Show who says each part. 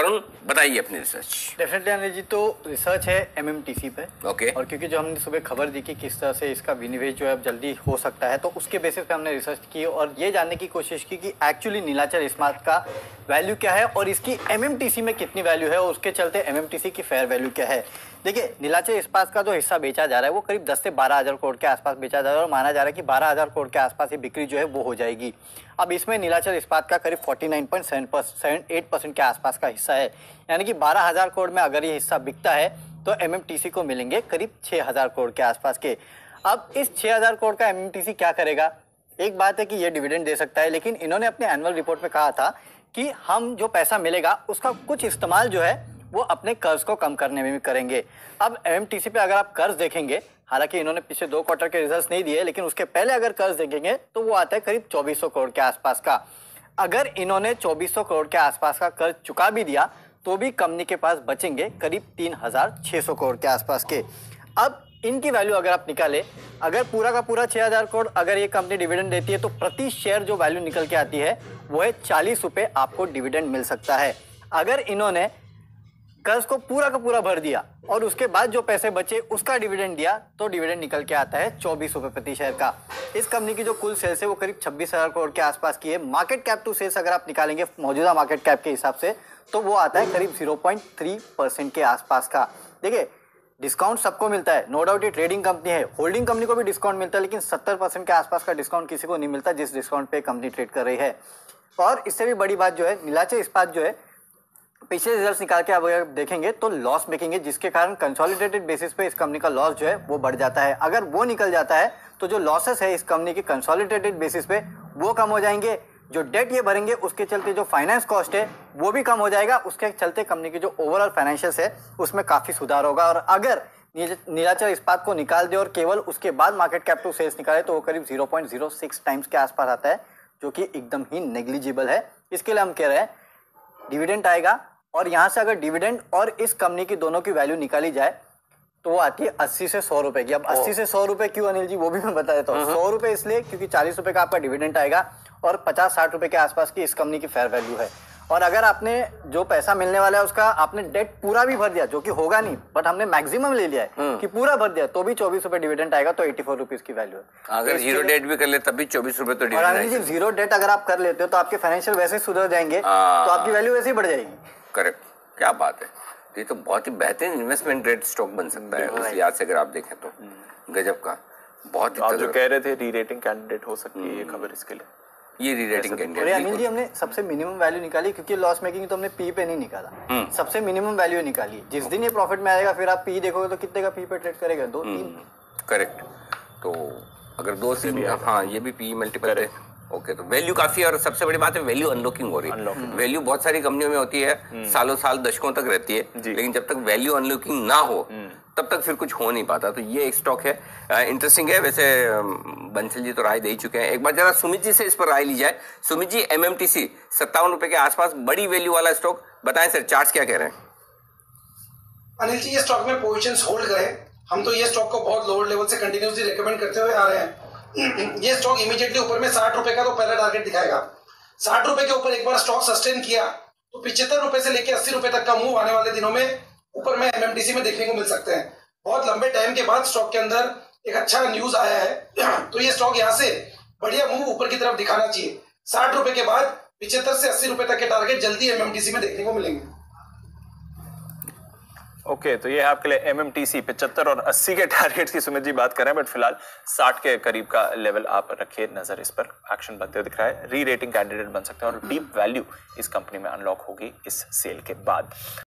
Speaker 1: वरुण बताइए अपनी research.
Speaker 2: Definitely Anil ji, तो रिसर्च है एमएमटीसी पे।
Speaker 1: ओके।
Speaker 2: और क्योंकि जो हमने सुबह खबर दी कि किस तरह से इसका विनिवेश जो है अब जल्दी हो सकता है, तो उसके बेसिस पे हमने रिसर्च की और ये जानने की कोशिश की कि एक्चुअली नीलाचल इस्पात का वैल्यू क्या है और इसकी एमएमटीसी में कितनी वैल्यू है और उसके चलते एमएमटीसी की फेयर वैल्यू क्या है। देखिए, नीलाचल इस्पात का जो हिस्सा बेचा जा रहा है वो करीब 10 से 12 हज़ार करोड़ के आसपास बेचा जा रहा है और माना जा रहा है कि 12 हज़ार करोड़ के आसपास ये बिक्री जो है वो हो जाएगी। अब इसमें नीलाचल इस्पात का करीब 49.78% के आसपास का हिस्सा है, यानी कि 12 हज़ार करोड़ में अगर ये हिस्सा बिकता है तो एमएमटीसी को मिलेंगे करीब 6 हज़ार करोड़ के आसपास के। अब इस 6 हज़ार करोड़ का एमएमटीसी क्या करेगा? एक बात है कि ये डिविडेंड दे सकता है, लेकिन इन्होंने अपने एनुअल रिपोर्ट में कहा था कि हम जो पैसा मिलेगा उसका कुछ इस्तेमाल जो है वो अपने कर्ज को कम करने में भी करेंगे। अब एमएमटीसी पे अगर आप कर्ज देखेंगे, हालांकि इन्होंने पिछले 2 क्वार्टर के रिजल्ट्स नहीं दिए, लेकिन उसके पहले अगर कर्ज देखेंगे तो वो आता है करीब 2400 करोड़ के आसपास का। अगर इन्होंने 2400 करोड़ के आसपास का कर्ज चुका भी दिया तो भी कंपनी के पास बचेंगे करीब 3600 करोड़ के आसपास के। अब इनकी वैल्यू अगर आप निकालें, अगर पूरा का पूरा 6000 करोड़ अगर ये कंपनी डिविडेंड देती है तो प्रति शेयर जो वैल्यू निकल के आती है वो है 40 रुपये आपको डिविडेंड मिल सकता है। अगर इन्होंने कर्ज को पूरा का पूरा भर दिया और उसके बाद जो पैसे बचे उसका डिविडेंड दिया तो डिविडेंड निकल के आता है 24 रुपये प्रति शेयर का। इस कंपनी की जो कुल सेल्स है वो करीब 26,000 करोड़ के आसपास की है। मार्केट कैप टू सेल्स अगर आप निकालेंगे मौजूदा मार्केट कैप के हिसाब से तो वो आता है करीब 0.3% के आसपास का। देखिए, डिस्काउंट सबको मिलता है, नो डाउट ये ट्रेडिंग कंपनी है, होल्डिंग कंपनी को भी डिस्काउंट मिलता है, लेकिन 70% के आसपास का डिस्काउंट किसी को नहीं मिलता जिस डिस्काउंट पे कंपनी ट्रेड कर रही है। और इससे भी बड़ी बात जो है, नीलाचल इस्पात जो है पिछले रिजल्ट्स निकाल के आप अगर देखेंगे तो लॉस मेकिंग है, जिसके कारण कंसोलिडेटेड बेसिस पे इस कंपनी का लॉस जो है वो बढ़ जाता है। अगर वो निकल जाता है तो जो लॉसेस है इस कंपनी के कंसोलिडेटेड बेसिस पे वो कम हो जाएंगे। जो डेट ये भरेंगे उसके चलते जो फाइनेंस कॉस्ट है वो भी कम हो जाएगा, उसके चलते कंपनी की जो ओवरऑल फाइनेंशियल्स है उसमें काफ़ी सुधार होगा। और अगर नीलाचल इस्पात को निकाल दे और केवल उसके बाद मार्केट कैप टू सेल्स निकाले तो वो करीब 0.06 टाइम्स के आसपास आता है, जो कि एकदम ही नेग्लिजिबल है। इसके लिए हम कह रहे हैं डिविडेंड आएगा और यहाँ से अगर डिविडेंड और इस कंपनी की दोनों की वैल्यू निकाली जाए तो वो आती है 80 से 100 रुपए की। अब 80 से 100 रुपए क्यों अनिल जी, वो भी मैं बता देता हूँ। 100 रुपए इसलिए क्योंकि 40 रुपए का आपका डिविडेंड आएगा और 50-60 रुपए के आसपास की इस कंपनी की फेयर वैल्यू है। और अगर आपने जो पैसा मिलने वाला है उसका आपने डेट पूरा भी भर दिया, जो कि होगा नहीं, बट हमने मैक्सिमम ले लिया है कि पूरा भर दिया, तो भी 24 रुपए डिविडेंड आएगा, तो 84 रुपीज की वैल्यू है।
Speaker 1: अगर जीरो डेट भी कर ले तब भी 24 रुपए तो
Speaker 2: डिविडेंड आएगा। जीरो डेट अगर आप कर लेते हो तो आपके फाइनेंशियल वैसे सुधर जाएंगे, तो आपकी वैल्यू वैसे ही बढ़ जाएगी।
Speaker 1: करेक्ट, क्या बात है। ये तो बहुत ही बेहतरीन इन्वेस्टमेंट ग्रेड स्टॉक बन सकता है उस लिहाज से अगर आप देखें तो। गजब का, बहुत ही।
Speaker 3: आप जो कह रहे थे री रेटिंग कैंडिडेट हो सकती है ये खबर, इसके लिए
Speaker 1: ये री रेटिंग कैंडिडेट।
Speaker 2: अनिल जी, हमने सबसे मिनिमम वैल्यू निकाली क्योंकि लॉस मेकिंग तो हमने पी पे नहीं निकाला, सबसे मिनिमम वैल्यू निकाली। जिस दिन ये प्रॉफिट में आएगा फिर आप पी देखोगे तो कितने का पी पे ट्रेड करेगा, 2-3।
Speaker 1: करेक्ट, तो अगर 2-3, हाँ ये भी पी मल्टीपल है। ओके, तो वैल्यू काफी, और सबसे बड़ी बात है वैल्यू अनलॉकिंग हो रही है। वैल्यू बहुत सारी कंपनियों में होती है, सालों साल दशकों तक रहती है, लेकिन जब तक वैल्यू अनलॉकिंग ना हो तब तक फिर कुछ हो नहीं पाता। तो ये एक स्टॉक है, इंटरेस्टिंग है। वैसे बंसल जी तो राय दे ही चुके हैं, एक बार जरा सुमित जी से इस पर राय ली जाए। सुमित जी, एमएमटीसी 57 रुपए के आसपास बड़ी वैल्यू वाला स्टॉक, बताएं सर चार्ट्स क्या कह रहे हैं।
Speaker 4: अनिल जी, ये स्टॉक में पोजीशंस होल्ड करें, हम तो ये स्टॉक को बहुत लोअर लेवल से कंटिन्यूसली रिकमेंड करते हुए आ रहे हैं। ये स्टॉक इमीडिएटली ऊपर में 60 रुपए का तो पहला टारगेट दिखाएगा। 60 रुपए के ऊपर एक बार स्टॉक सस्टेन किया तो 75 रुपए से लेकर 80 रुपए तक का मूव आने वाले दिनों में ऊपर में एमएमटीसी में देखने को मिल सकते हैं। बहुत लंबे टाइम के बाद स्टॉक के अंदर एक अच्छा न्यूज आया है, तो ये स्टॉक यहाँ से बढ़िया मूव ऊपर की तरफ दिखाना चाहिए। 60 रुपए के बाद 75 से 80 रुपए तक के टारगेट जल्दी एमएमटीसी में देखने को मिलेंगे।
Speaker 3: ओके, तो ये है आपके लिए एमएमटीसी 75 और 80 के टारगेट्स की सुमित जी बात कर रहे हैं, बट फिलहाल 60 के करीब का लेवल आप रखिए नजर, इस पर एक्शन बनते हुए दिख रहा है। री रेटिंग कैंडिडेट बन सकते हैं और डीप वैल्यू इस कंपनी में अनलॉक होगी इस सेल के बाद।